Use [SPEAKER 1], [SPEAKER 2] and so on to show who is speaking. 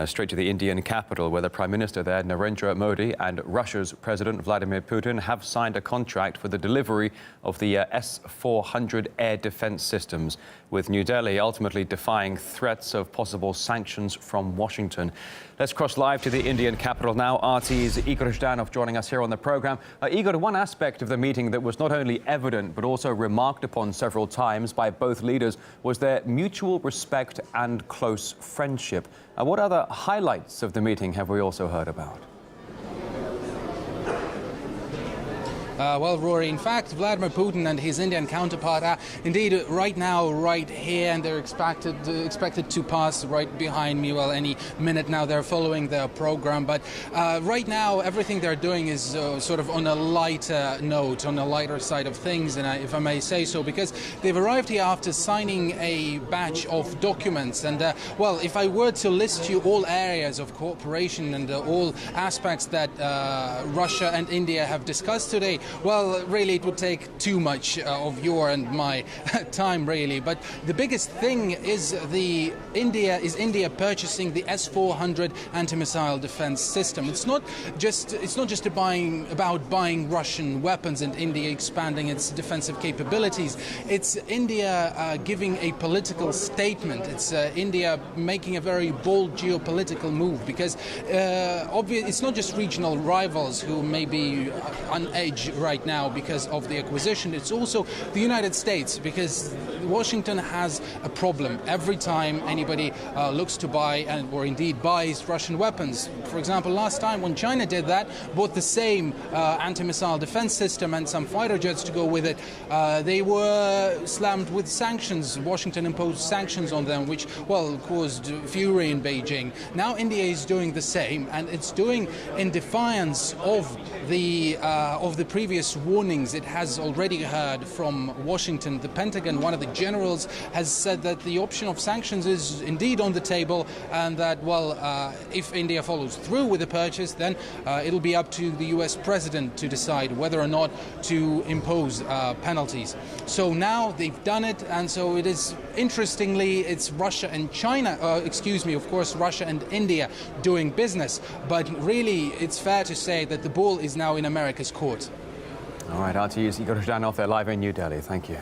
[SPEAKER 1] Straight to the Indian capital, where the Prime Minister there, Narendra Modi, and Russia's President Vladimir Putin have signed a contract for the delivery of the S-400 air defense systems, with New Delhi ultimately defying threats of possible sanctions from Washington. Let's cross live to the Indian capital now. RT's Igor Zhdanov joining us here on the program. Igor, one aspect of the meeting that was not only evident but also remarked upon several times by both leaders was their mutual respect and close friendship. What other highlights of the meeting have we also heard about?
[SPEAKER 2] Well, Rory, in fact, Vladimir Putin and his Indian counterpart are indeed right now right here, and they're expected to pass right behind me. Well, any minute now. They're following their program, but right now everything they're doing is sort of on a lighter note, on a lighter side of things, and if I may say so, because they've arrived here after signing a batch of documents. And well, if I were to list you all areas of cooperation and all aspects that Russia and India have discussed today, well, really, it would take too much of your and my time, really. But the biggest thing is India purchasing the S-400 anti-missile defense system. It's not just about buying Russian weapons and India expanding its defensive capabilities. It's India giving a political statement. It's India making a very bold geopolitical move, because it's not just regional rivals who may be on edge right now because of the acquisition. It's also the United States, because Washington has a problem every time anybody looks to buy or indeed buys Russian weapons. For example, last time when China did that, bought the same anti-missile defense system and some fighter jets to go with it, they were slammed with sanctions. Washington imposed sanctions on them, which, well, caused fury in Beijing. Now India is doing the same, and it's doing in defiance of the previous warnings it has already heard from Washington. The Pentagon, one of the generals, has said that the option of sanctions is indeed on the table, and that, well, if India follows through with the purchase, then it'll be up to the US president to decide whether or not to impose penalties. So now they've done it, and so it is, interestingly, it's Russia and China, of course, Russia and India doing business. But really, it's fair to say that the ball is now in America's court.
[SPEAKER 1] All right, RT's Igor Zhdanov there live in New Delhi. Thank you.